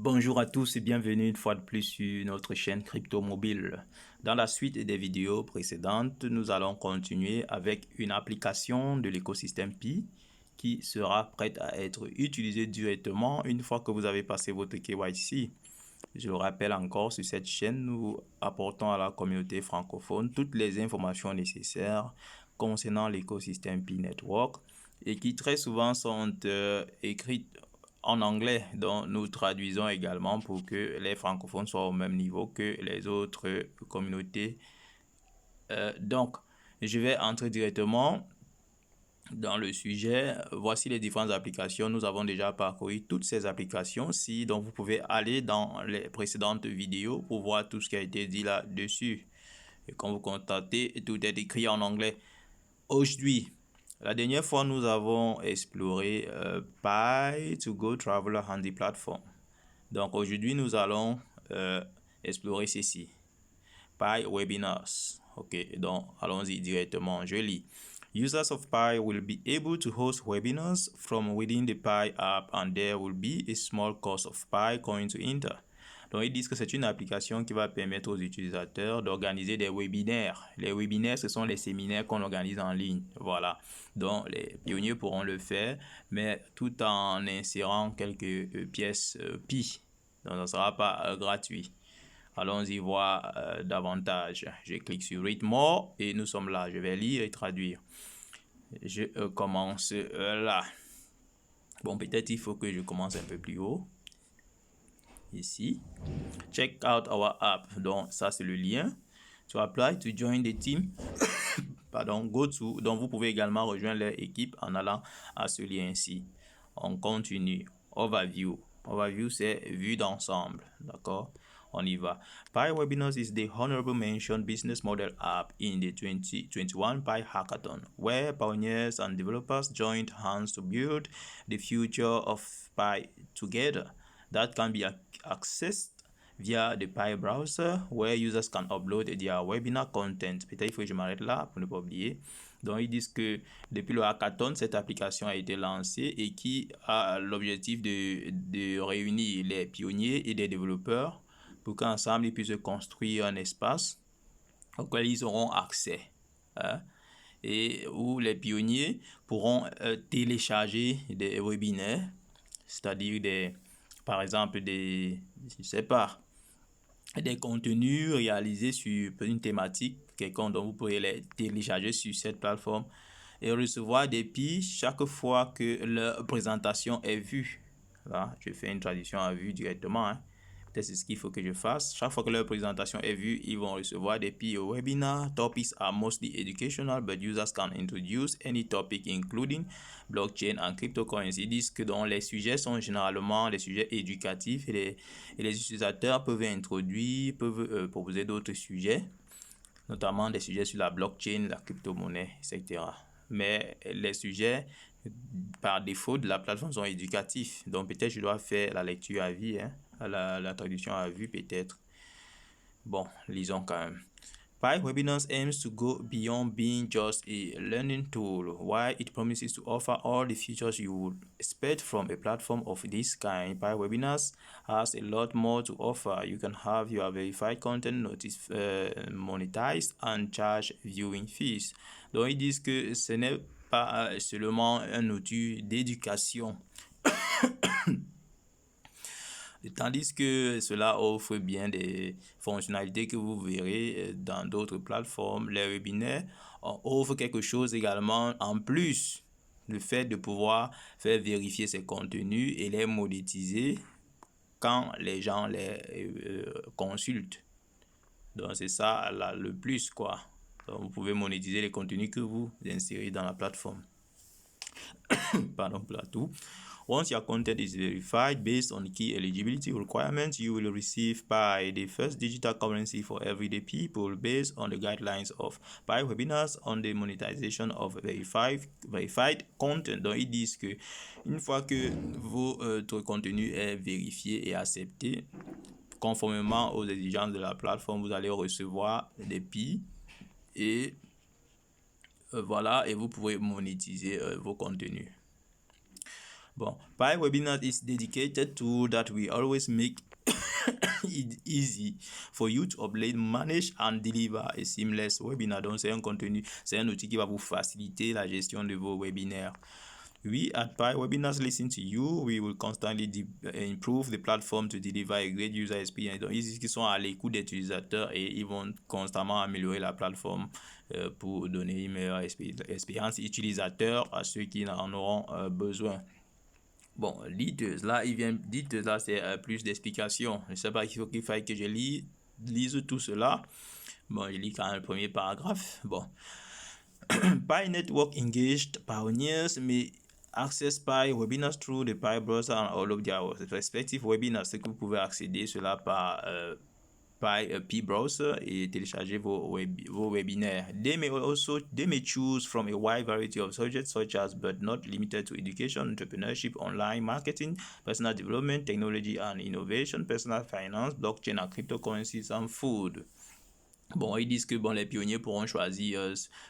Bonjour à tous et bienvenue une fois de plus sur notre chaîne Crypto Mobile. Dans la suite des vidéos précédentes, nous allons continuer avec une application de l'écosystème Pi qui sera prête à être utilisée directement une fois que vous avez passé votre KYC. Je le rappelle encore, sur cette chaîne, nous apportons à la communauté francophone toutes les informations nécessaires concernant l'écosystème Pi Network et qui très souvent sont écrites en anglais, dont nous traduisons également pour que les francophones soient au même niveau que les autres communautés. Donc, je vais entrer directement dans le sujet. Voici les différentes applications. Nous avons déjà parcouru toutes ces applications-ci, donc vous pouvez aller dans les précédentes vidéos pour voir tout ce qui a été dit là-dessus. Et quand vous constatez, tout est écrit en anglais. Aujourd'hui, la dernière fois, nous avons exploré Pi to Go Traveler Handy Platform. Donc aujourd'hui, nous allons explorer ceci. Pi Webinars. Ok, donc allons-y directement. Je lis. Users of Pi will be able to host webinars from within the Pi app and there will be a small cost of Pi coin to enter. Donc, ils disent que c'est une application qui va permettre aux utilisateurs d'organiser des webinaires. Les webinaires, ce sont les séminaires qu'on organise en ligne. Voilà. Donc, les pionniers pourront le faire, mais tout en insérant quelques pièces Pi. Donc, ça ne sera pas gratuit. Allons-y voir davantage. Je clique sur Read More et nous sommes là. Je vais lire et traduire. Je commence là. Bon, peut-être il faut que je commence un peu plus haut. Ici. Check out our app. Donc, ça, c'est le lien. To apply to join the team. Pardon, go to. Donc, vous pouvez également rejoindre leur équipe en allant à ce lien-ci. On continue. Overview. Overview, c'est vue d'ensemble. D'accord? On y va. Pi Webinars is the honorable mention business model app in the 2021 Pi Hackathon, where pioneers and developers joined hands to build the future of Pi together. That can be accessed via the Pi browser, where users can upload their webinar content. Peut-être il faut que je m'arrête là pour ne pas oublier. Donc, ils disent que depuis le hackathon, cette application a été lancée et qui a l'objectif de réunir les pionniers et des développeurs pour qu'ensemble, ils puissent construire un espace auquel ils auront accès. Et où les pionniers pourront télécharger des webinaires, c'est-à-dire par exemple des contenus réalisés sur une thématique quelconque, dont vous pourrez les télécharger sur cette plateforme et recevoir des Pi chaque fois que leur présentation est vue. Là, je fais une traduction à vue directement. Peut-être c'est ce qu'il faut que je fasse. Chaque fois que leur présentation est vue, ils vont recevoir des Pi au webinar. Topics are mostly educational, but users can introduce any topic including blockchain and cryptocurrency. Ils disent que les sujets sont généralement des sujets éducatifs et les utilisateurs peuvent introduire, peuvent proposer d'autres sujets, notamment des sujets sur la blockchain, la crypto-monnaie, etc. Mais les sujets par défaut de la plateforme sont éducatifs. Donc peut-être je dois faire la lecture à vue, la traduction à vue peut-être. Bon, lisons quand même. Pi Webinars aims to go beyond being just a learning tool, while it promises to offer all the features you would expect from a platform of this kind. Pi Webinars has a lot more to offer. You can have your verified content monetized and charge viewing fees. Donc ils disent que ce n'est pas seulement un outil d'éducation. Tandis que cela offre bien des fonctionnalités que vous verrez dans d'autres plateformes. Les webinaires offrent quelque chose également en plus. Le fait de pouvoir faire vérifier ces contenus et les monétiser quand les gens les consultent. Donc c'est ça le plus quoi. Donc, vous pouvez monétiser les contenus que vous insérez dans la plateforme. Pardon pour la toux. Once your content is verified based on key eligibility requirements, you will receive Pi, the first digital currency for everyday people, based on the guidelines of Pi Webinars on the monetization of verified content. Donc, ils disent que une fois que votre contenu est vérifié et accepté, conformément aux exigences de la plateforme, vous allez recevoir des Pi et voilà, et vous pouvez monétiser vos contenus. Bon, Pi Webinar is dedicated tool that we always make it easy for you to upload, manage and deliver a seamless webinar. Donc, c'est un contenu, c'est un outil qui va vous faciliter la gestion de vos webinaires. We at Pi Webinars listen to you. We will constantly improve the platform to deliver a great user experience. Donc, ils sont à l'écoute des utilisateurs et ils vont constamment améliorer la plateforme pour donner une meilleure expérience utilisateur à ceux qui en auront besoin. Bon, leaders, là, leaders, là, c'est plus d'explications. Je ne sais pas, qu'il faille que je lise tout cela. Bon, je lis quand même le premier paragraphe. Bon. Pi Network engaged pioneers may access Pi webinars through the Pi browser and all of their respective webinars. C'est que vous pouvez accéder cela par Pi browser et télécharger vos webinaires. They may choose from a wide variety of subjects such as, but not limited to, education, entrepreneurship, online marketing, personal development, technology and innovation, personal finance, blockchain and cryptocurrencies, and food. Bon, ils disent que bon, les pionniers pourront choisir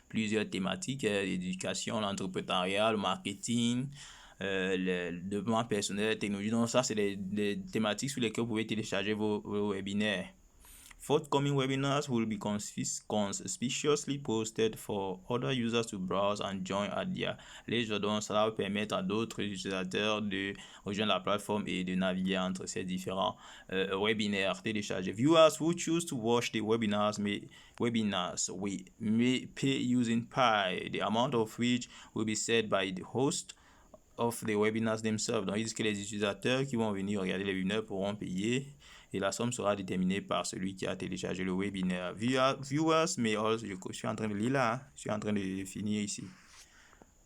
plusieurs thématiques, l'éducation, l'entrepreneuriat, le marketing, le développement personnel, la technologie. Donc ça, c'est des thématiques sur lesquelles vous pouvez télécharger vos webinaires. Forthcoming webinars will be conspicuously posted for other users to browse and join at their leisure. Donc, cela va permettre à d'autres utilisateurs de rejoindre la plateforme et de naviguer entre ces différents webinaires téléchargés. Viewers who choose to watch the webinars may pay using Pi, the amount of which will be set by the host of the webinars themselves. Donc, ils disent que les utilisateurs qui vont venir regarder les webinaires pourront payer et la somme sera déterminée par celui qui a téléchargé le webinaire. Viewers mais also, je suis en train de lire là, je suis en train de finir ici.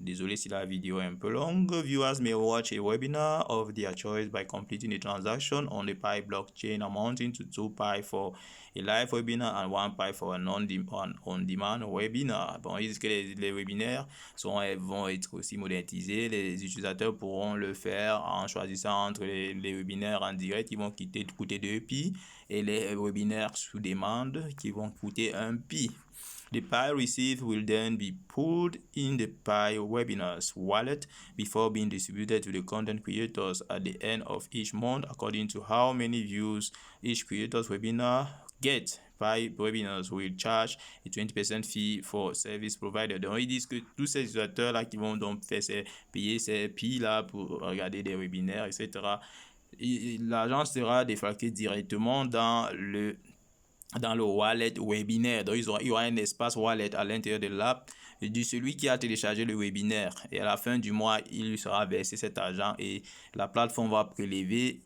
Désolé si la vidéo est un peu longue. Viewers may watch a webinar of their choice by completing a transaction on the Pi blockchain amounting to 2 Pi for a live webinar and 1 Pi for a on-demand webinar. Bon, ils disent que les webinaires vont être aussi modernisés. Les utilisateurs pourront le faire en choisissant entre les webinaires en direct qui vont coûter 2 Pi et les webinaires sous demande qui vont coûter 1 Pi. The Pi received will then be pulled in the Pi Webinars wallet before being distributed to the content creators at the end of each month according to how many views each creator's webinar get. Pi Webinars will charge a 20% fee for service provider. Donc, ils disent que tous ces utilisateurs-là qui vont donc payer ces Pi-là pour regarder des webinaires, etc., l'argent sera défalqué directement dans le wallet webinaire. Donc, il y aura un espace wallet à l'intérieur de l'app de celui qui a téléchargé le webinaire. Et à la fin du mois, il lui sera versé cet argent et la plateforme va prélever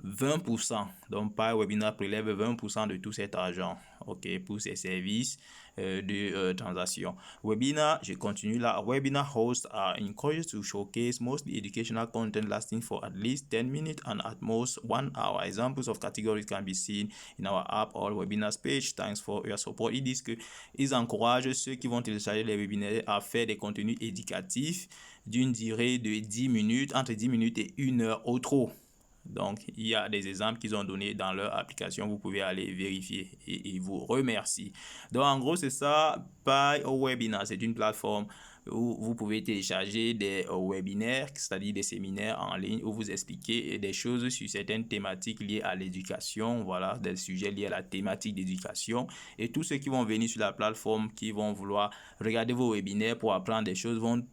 20%. Donc, Pi Webinar prélève 20% de tout cet argent, ok, pour ses services de transaction. Webinar, je continue là. Webinar hosts are encouraged to showcase mostly educational content lasting for at least 10 minutes and at most 1 hour. Examples of categories can be seen in our app or webinars page. Thanks for your support. Ils disent qu'ils encouragent ceux qui vont télécharger les webinaires à faire des contenus éducatifs d'une durée de 10 minutes, entre 10 minutes et 1 heure au trop. Donc, il y a des exemples qu'ils ont donnés dans leur application. Vous pouvez aller vérifier et ils vous remercient. Donc, en gros, c'est ça. Pi Webinar, c'est une plateforme où vous pouvez télécharger des webinaires, c'est-à-dire des séminaires en ligne où vous expliquez des choses sur certaines thématiques liées à l'éducation, voilà, des sujets liés à la thématique d'éducation. Et tous ceux qui vont venir sur la plateforme, qui vont vouloir regarder vos webinaires pour apprendre des choses, vont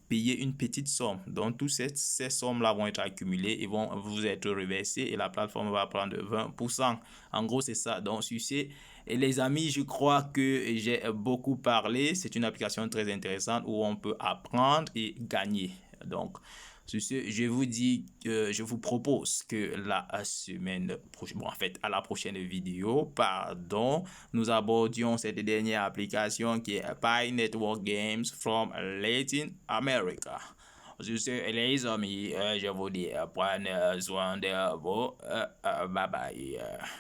payer une petite somme. Donc, toutes ces sommes-là vont être accumulées et vont vous être reversées et la plateforme va prendre 20%. En gros, c'est ça. Donc, sur ces, et les amis, je crois que j'ai beaucoup parlé. C'est une application très intéressante où on peut apprendre et gagner. Donc, sur ce, je vous dis, je vous propose que la semaine prochaine, bon, en fait, à la prochaine vidéo, pardon, nous abordions cette dernière application qui est Pi Network Games from Latin America. Sur ce, les amis, je vous dis, prenez soin de vous. Bye bye.